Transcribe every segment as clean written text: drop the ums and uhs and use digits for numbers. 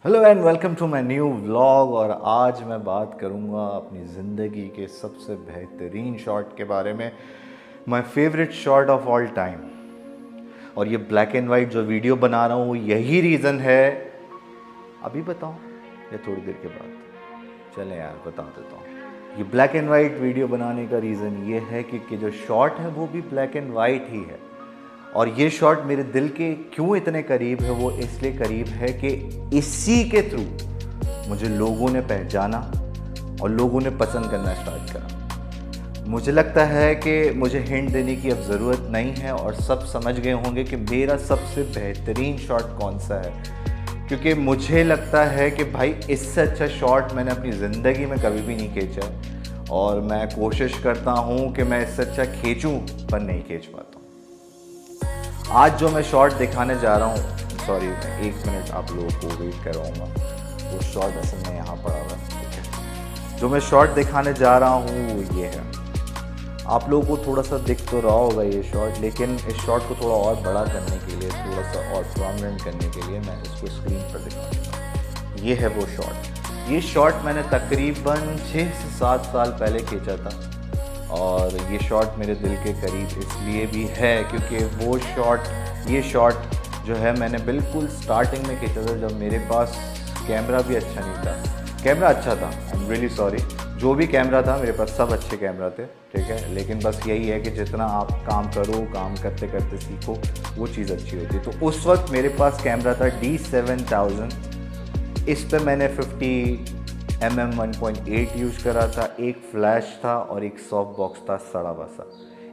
Hello and welcome to my new vlog. और आज मैं बात करूंगा अपनी ज़िंदगी के सबसे बेहतरीन शॉट के बारे में, my favourite shot of all time. और ये ब्लैक एंड वाइट जो वीडियो बना रहा हूँ यही रीज़न है। अभी बताऊँ या थोड़ी देर के बाद? चलें यार बता देता हूँ। ये ब्लैक एंड वाइट वीडियो बनाने का रीज़न ये है कि जो शॉट है वो भी ब्लैक एंड वाइट ही है। और ये शॉट मेरे दिल के क्यों इतने करीब है, वो इसलिए करीब है कि इसी के थ्रू मुझे लोगों ने पहचाना और लोगों ने पसंद करना स्टार्ट करा। मुझे लगता है कि मुझे हिंट देने की अब ज़रूरत नहीं है और सब समझ गए होंगे कि मेरा सबसे बेहतरीन शॉट कौन सा है, क्योंकि मुझे लगता है कि भाई इससे अच्छा शॉट मैंने अपनी ज़िंदगी में कभी भी नहीं खींचा है। और मैं कोशिश करता हूँ कि मैं इससे अच्छा खींचूँ पर नहीं खींच पाता। आज जो मैं शॉट दिखाने जा रहा हूँ, सॉरी मैं 1 मिनट आप लोगों को वेट कराऊंगा, वो शॉट असल में यहाँ पड़ा हुआ है, ठीक है। जो मैं शॉट दिखाने जा रहा हूँ वो ये है। आप लोगों को थोड़ा सा दिख तो रहा होगा ये शॉट, लेकिन इस शॉट को थोड़ा और बड़ा करने के लिए, थोड़ा सा और प्रोमिनेंट करने के लिए मैं इसको स्क्रीन पर दिखाऊंगा। ये है वो शॉट। ये शॉट मैंने तकरीबन 6 से 7 साल पहले खींचा था। और ये शॉट मेरे दिल के करीब इसलिए भी है क्योंकि वो ये शॉट जो है मैंने बिल्कुल स्टार्टिंग में खींचा था, जब मेरे पास कैमरा भी अच्छा नहीं था। कैमरा अच्छा था, आई एम रियली सॉरी, जो भी कैमरा था मेरे पास सब अच्छे कैमरा थे, ठीक है। लेकिन बस यही है कि जितना आप काम करो, काम करते करते सीखो, वो चीज़ अच्छी होती है। तो उस वक्त मेरे पास कैमरा था D7000। इस पर मैंने 50mm 1.8 यूज़ करा था, एक फ्लैश था और एक सॉफ्ट बॉक्स था सड़ा बसा।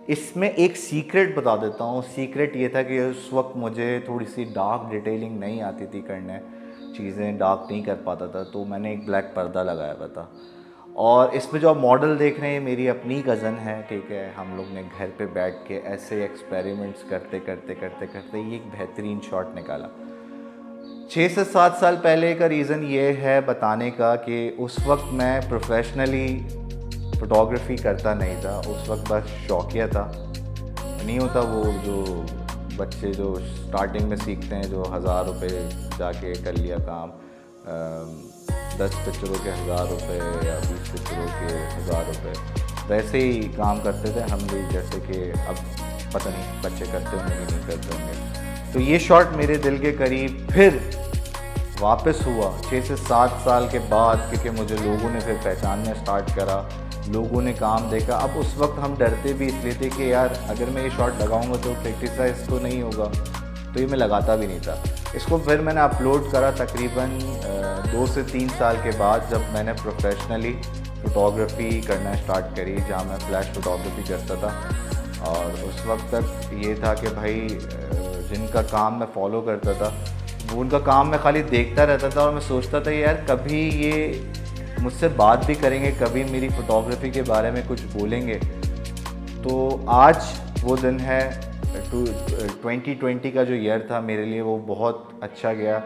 इसमें एक सीक्रेट बता देता हूँ। सीक्रेट ये था कि उस वक्त मुझे थोड़ी सी डार्क डिटेलिंग नहीं आती थी करने, चीज़ें डार्क नहीं कर पाता था, तो मैंने एक ब्लैक पर्दा लगाया हुआ था। और इसमें जो आप मॉडल देख रहे हैं मेरी अपनी कज़न है, ठीक है। हम लोग ने घर पे बैठ के ऐसे एक्सपेरिमेंट्स करते करते ये एक बेहतरीन शॉट निकाला। 6 से 7 साल पहले का रीज़न ये है बताने का कि उस वक्त मैं प्रोफेशनली फ़ोटोग्राफ़ी करता नहीं था। उस वक्त बस शौकिया था। नहीं होता वो जो बच्चे जो स्टार्टिंग में सीखते हैं, जो 1000 रुपये जाके कर लिया काम, 10 पिक्चरों के 1000 रुपये या 20 पिक्चरों के 1000 रुपये, वैसे ही काम करते थे हम भी, जैसे कि अब पता नहीं बच्चे करते होंगे कि नहीं करते होंगे। तो ये शॉट मेरे दिल के करीब फिर वापस हुआ 6 से 7 साल के बाद, क्योंकि मुझे लोगों ने फिर पहचानना स्टार्ट करा, लोगों ने काम देखा। अब उस वक्त हम डरते भी इसलिए थे कि यार अगर मैं ये शॉट लगाऊंगा तो क्रिटिसाइज तो नहीं होगा, तो ये मैं लगाता भी नहीं था। इसको फिर मैंने अपलोड करा तकरीबन 2 से 3 साल के बाद, जब मैंने प्रोफेशनली फ़ोटोग्राफ़ी करना स्टार्ट करी, जहाँ मैं फ्लैश फ़ोटोग्राफ़ी करता था। और उस वक्त तक ये था कि भाई जिनका काम मैं फॉलो करता था, वो उनका काम मैं खाली देखता रहता था और मैं सोचता था यार कभी ये मुझसे बात भी करेंगे, कभी मेरी फ़ोटोग्राफ़ी के बारे में कुछ बोलेंगे। तो आज वो दिन है। 2020 का जो ईयर था मेरे लिए वो बहुत अच्छा गया।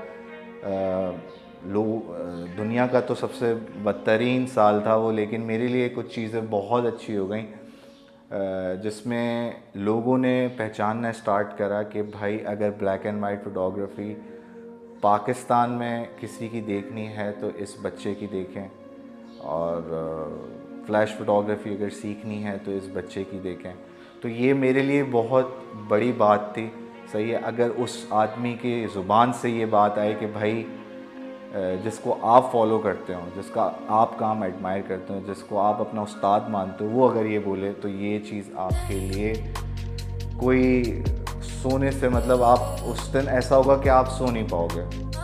दुनिया का तो सबसे बदतरीन साल था वो, लेकिन मेरे लिए कुछ चीज़ें बहुत अच्छी हो गई, जिसमें लोगों ने पहचानना स्टार्ट करा कि भाई अगर black and white photography Pakistan में किसी की देखनी है तो इस बच्चे की देखें, और फ्लैश फ़ोटोग्राफ़ी अगर सीखनी है तो इस बच्चे की देखें। तो ये मेरे लिए बहुत बड़ी बात थी, सही है। अगर उस आदमी के ज़ुबान से ये बात आए कि भाई जिसको आप फॉलो करते हो, जिसका आप काम एडमायर करते हो, जिसको आप अपना उस्ताद मानते हो, वो अगर ये बोले तो ये चीज़ आपके लिए कोई सोने से, मतलब आप उस दिन ऐसा होगा कि आप सो नहीं पाओगे।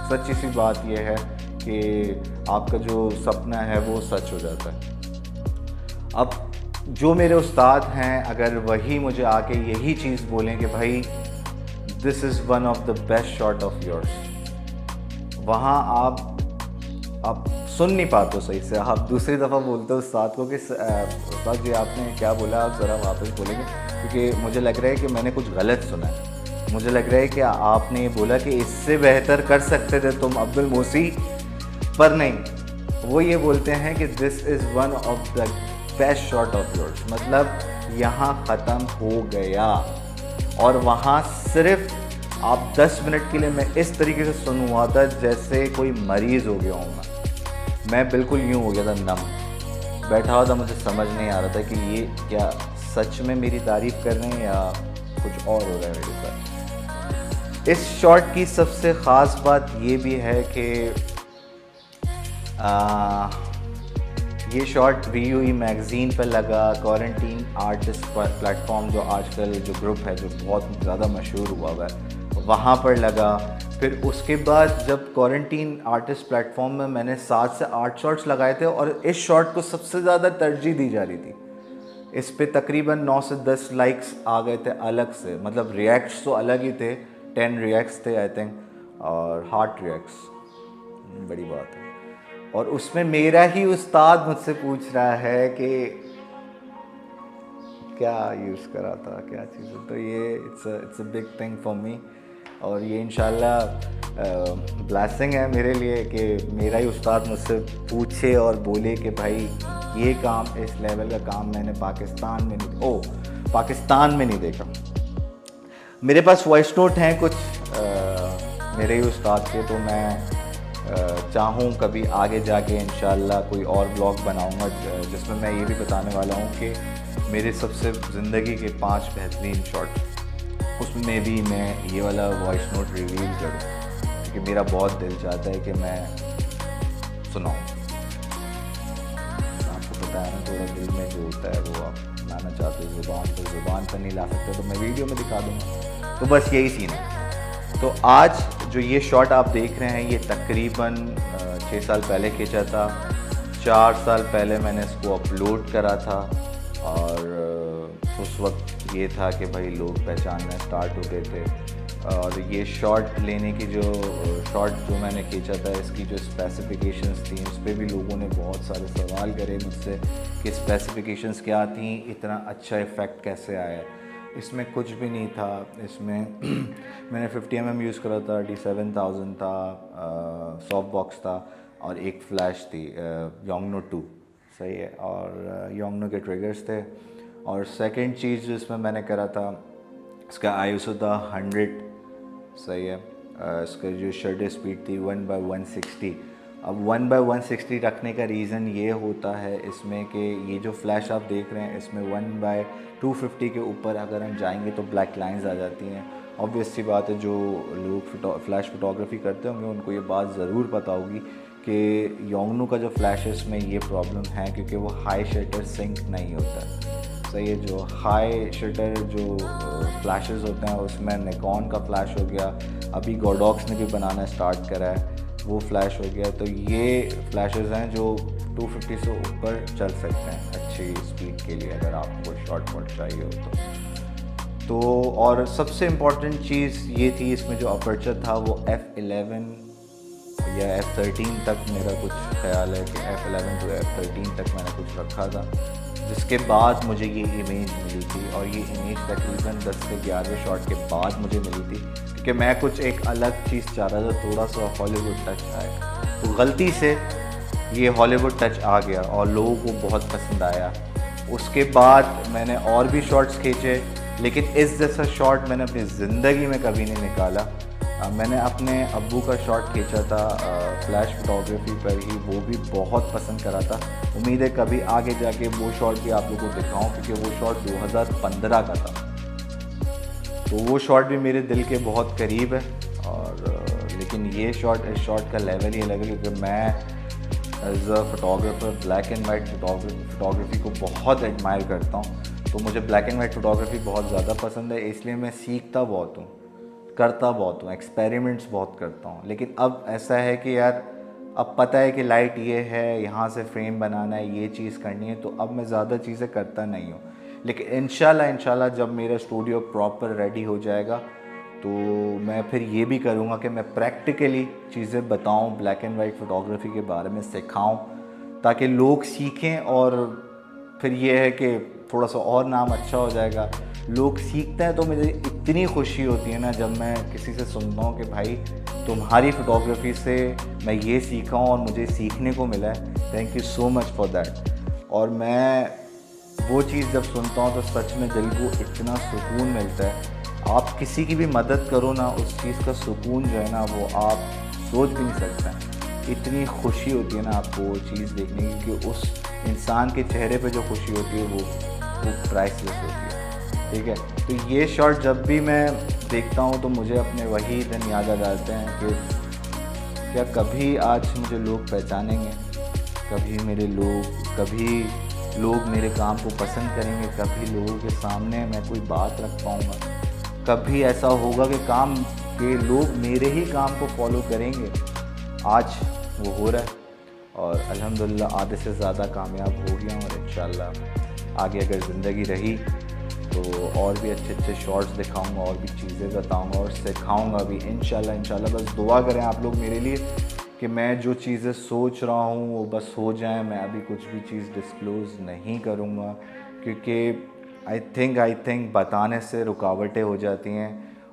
सच्ची सी बात ये है कि आपका जो सपना है वो सच हो जाता है। अब जो मेरे उस्ताद हैं, अगर वही मुझे आके यही चीज़ बोलें कि भाई this is one of the best shot of yours, वहाँ आप सुन नहीं पाते हो सही से। आप दूसरी दफ़ा बोलते हो उस्ताद को कि उस्ताद जी आपने क्या बोला, आप ज़रा वापस बोलेंगे, क्योंकि मुझे लग रहा है कि मैंने कुछ गलत सुना है। मुझे लग रहा है कि आपने ये बोला कि इससे बेहतर कर सकते थे तुम अब्दुल मोसी, पर नहीं, वो ये बोलते हैं कि this is one of the best shot of yours, मतलब यहाँ ख़त्म हो गया। और वहाँ सिर्फ आप 10 मिनट के लिए मैं इस तरीके से सुन हुआ था जैसे कोई मरीज़ हो गया हूँ मैं बिल्कुल यूँ हो गया था, नम बैठा हुआ था। मुझे समझ नहीं आ रहा था कि ये क्या सच में मेरी तारीफ़ कर रहे हैं या कुछ और हो रहा है मेरे साथ। इस शॉट की सबसे ख़ास बात ये भी है कि ये शॉट VUE मैगज़ीन पर लगा, क्वारंटीन आर्टिस्ट प्लेटफॉर्म जो आजकल जो ग्रुप है जो बहुत ज़्यादा मशहूर हुआ है वहाँ पर लगा। फिर उसके बाद जब क्वारंटीन आर्टिस्ट प्लेटफॉर्म में मैंने 7 से 8 शॉट्स लगाए थे और इस शॉट को सबसे ज़्यादा तरजीह दी जा रही थी। इस पे तकरीबन 9 से 10 लाइक्स आ गए थे अलग से, मतलब रिएक्ट्स तो अलग ही थे, 10 रिएक्ट्स थे आई थिंक, और हार्ट रिएक्ट्स, बड़ी बात है। और उसमें मेरा ही उस्ताद मुझसे पूछ रहा है कि क्या यूज़ करा था, क्या चीज़ है। तो ये it's a big thing for me, और ये इंशाल्लाह ब्लेसिंग है मेरे लिए कि मेरा ही उस्ताद मुझसे पूछे और बोले कि भाई ये काम, इस लेवल का काम मैंने पाकिस्तान में नहीं देखा। मेरे पास वॉइस नोट हैं कुछ मेरे ही उस्ताद के, तो मैं चाहूँ कभी आगे जाके इंशाल्लाह कोई और ब्लॉग बनाऊँगा जिसमें मैं ये भी बताने वाला हूँ कि मेरे सबसे ज़िंदगी के 5 बेहतरीन शॉट, उसमें भी मैं ये वाला वॉइस नोट रिवील करूँ क्योंकि मेरा बहुत दिल चाहता है कि मैं सुनाऊँ। आपको पता है ना, थोड़ा दिल में जो होता है वो आप लाना चाहते हो ज़ुबान पर नहीं ला सकते, तो मैं वीडियो में दिखा दूँगा। तो बस यही सीन है। तो आज जो ये शॉट आप देख रहे हैं ये तकरीबन 6 साल पहले खींचा था। 4 साल पहले मैंने इसको अपलोड करा था और उस वक्त ये था कि भाई लोग पहचानना स्टार्ट हो गए थे। और ये शॉट लेने की जो मैंने खींचा था, इसकी जो स्पेसिफिकेशंस थी उस पर भी लोगों ने बहुत सारे सवाल करे मुझसे कि स्पेसिफिकेशंस क्या थी, इतना अच्छा इफ़ेक्ट कैसे आया। इसमें कुछ भी नहीं था। इसमें मैंने 50mm यूज़ करा था, D7000 था, सॉफ्ट बॉक्स था और एक फ़्लैश थी योंगनो 2, सही है, और योंगनो के ट्रिगर्स थे। और सेकंड चीज़ जो इसमें मैंने करा था, इसका ISO था 100, सही है। इसका जो शटर स्पीड थी 1/160। अब 1/160 रखने का रीज़न ये होता है इसमें कि ये जो फ्लैश आप देख रहे हैं इसमें 1/250 के ऊपर अगर हम जाएंगे तो ब्लैक लाइंस आ जाती हैं। ऑब्वियस सी बात है, जो लोग फ्लैश फोटोग्राफी करते होंगे उनको ये बात ज़रूर पता होगी कि योंगनो का जो फ्लैश है इसमें ये प्रॉब्लम है क्योंकि वो हाई शटर सिंक नहीं होता है, सही है। जो हाई शटर जो फ्लैशेस होते हैं उसमें निकॉन का फ्लैश हो गया, अभी गोडॉक्स ने भी बनाना स्टार्ट करा है, वो फ्लैश हो गया। तो ये फ्लैशेस हैं जो 250 से ऊपर चल सकते हैं अच्छी स्पीड के लिए अगर आपको शॉर्ट चाहिए हो तो। और सबसे इम्पॉर्टेंट चीज़ ये थी, इसमें जो अपर्चर था वो f11 या f13 तक, मेरा कुछ ख्याल है कि f11 to f13 तक मैंने कुछ रखा था, जिसके बाद मुझे ये इमेज मिली थी। और ये इमेज तकरीबन 10 से 11 शॉट के बाद मुझे मिली थी क्योंकि मैं कुछ एक अलग चीज़ चाह रहा था, थोड़ा सा हॉलीवुड टच आए, तो गलती से ये हॉलीवुड टच आ गया और लोगों को बहुत पसंद आया। उसके बाद मैंने और भी शॉट्स खींचे, लेकिन इस जैसा शॉट मैंने अपनी ज़िंदगी में कभी नहीं निकाला। मैंने अपने अब्बू का शॉट खींचा था फ्लैश फोटोग्राफी पर ही, वो भी बहुत पसंद करा था। उम्मीद है कभी आगे जाके वो शॉट भी आप लोगों को दिखाऊं क्योंकि वो शॉट 2015 का था, तो वो शॉट भी मेरे दिल के बहुत करीब है। और लेकिन ये शॉट, इस शॉट का लेवल ही अलग है क्योंकि मैं as a photographer black and white photography को बहुत एडमायर करता हूँ। तो मुझे ब्लैक एंड वाइट फोटोग्राफी बहुत ज़्यादा पसंद है, इसलिए मैं सीखता बहुत हूँ, करता बहुत हूँ, एक्सपेरिमेंट्स बहुत करता हूँ। लेकिन अब ऐसा है कि यार अब पता है कि लाइट ये है, यहाँ से फ्रेम बनाना है, ये चीज़ करनी है, तो अब मैं ज़्यादा चीज़ें करता नहीं हूँ। लेकिन इंशाल्लाह जब मेरा स्टूडियो प्रॉपर रेडी हो जाएगा तो मैं फिर ये भी करूँगा कि मैं प्रैक्टिकली चीज़ें बताऊँ, ब्लैक एंड वाइट फ़ोटोग्राफी के बारे में सिखाऊँ ताकि लोग सीखें। और फिर ये है कि थोड़ा सा और नाम अच्छा हो जाएगा, लोग सीखते हैं तो मुझे इतनी खुशी होती है ना जब मैं किसी से सुनता हूँ कि भाई तुम्हारी फ़ोटोग्राफी से मैं ये सीखा हूँ और मुझे सीखने को मिला है, thank you so much for that. और मैं वो चीज़ जब सुनता हूँ तो सच में दिल को इतना सुकून मिलता है। आप किसी की भी मदद करो ना, उस चीज़ का सुकून जो है ना वो आप सोच भी नहीं सकते हैं। इतनी खुशी होती है ना आपको वो चीज़ देखने की कि उस इंसान के चेहरे पे जो खुशी होती है वो प्राइसलेस होती है। ठीक है, तो ये शॉट जब भी मैं देखता हूँ तो मुझे अपने वही दिन याद आ जाते हैं कि क्या कभी आज मुझे लोग पहचानेंगे, कभी लोग मेरे काम को पसंद करेंगे, कभी लोगों के सामने मैं कोई बात रख पाऊँगा, कभी ऐसा होगा कि काम के लोग मेरे ही काम को फॉलो करेंगे। आज वो हो रहा है और अल्हम्दुलिल्लाह आधे से ज़्यादा कामयाब हो गया हूँ। और इंशाल्लाह आगे अगर ज़िंदगी रही तो और भी अच्छे अच्छे शॉर्ट्स दिखाऊंगा और भी चीज़ें बताऊंगा और सिखाऊंगा भी इंशाल्लाह। बस दुआ करें आप लोग मेरे लिए कि मैं जो चीज़ें सोच रहा हूँ वो बस हो जाए। मैं अभी कुछ भी चीज़ डिस्क्लोज़ नहीं करूँगा क्योंकि आई थिंक बताने से रुकावटें हो जाती हैं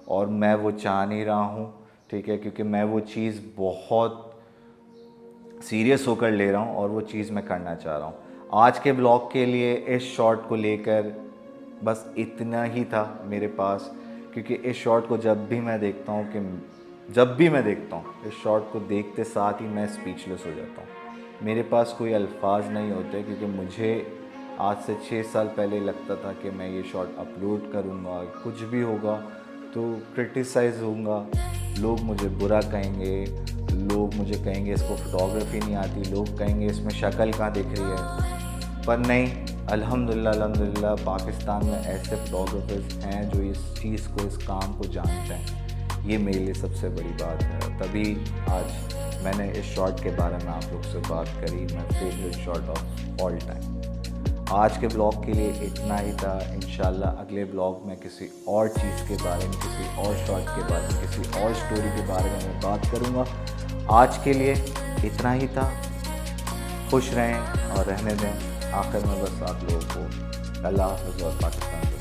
और मैं वो चाह नहीं रहा हूँ। ठीक है, क्योंकि मैं वो चीज़ बहुत सीरियस होकर ले रहा हूँ और वो चीज़ मैं करना चाह रहा हूँ। आज के ब्लॉग के लिए इस शॉट को लेकर बस इतना ही था मेरे पास, क्योंकि इस शॉट को जब भी मैं देखता हूँ इस शॉट को देखते साथ ही मैं स्पीचलेस हो जाता हूँ। मेरे पास कोई अल्फाज नहीं होते क्योंकि मुझे आज से 6 साल पहले लगता था कि मैं ये शॉट अपलोड करूँगा, कुछ भी होगा तो क्रिटिसाइज़ होऊंगा, लोग मुझे बुरा कहेंगे, लोग मुझे कहेंगे इसको फ़ोटोग्राफी नहीं आती, लोग कहेंगे इसमें शक्ल कहाँ दिख रही है। पर नहीं, अल्हम्दुलिल्लाह पाकिस्तान में ऐसे फ़ोटोग्राफर्स हैं जो इस चीज़ को, इस काम को जानते हैं। ये मेरे लिए सबसे बड़ी बात है। तभी आज मैंने इस शॉट के बारे में आप लोग से बात करी, my favourite shot of all time. आज के ब्लॉग के लिए इतना ही था। इंशाल्लाह अगले ब्लॉग में किसी और चीज़ के बारे में, किसी और शॉट के बारे में, किसी और स्टोरी के बारे में मैं बात करूँगा। आज के लिए इतना ही था। खुश रहें और रहने दें। आखिर में बस आप लोगों को अल्लाह हाफ़िज़ और पाकिस्तान।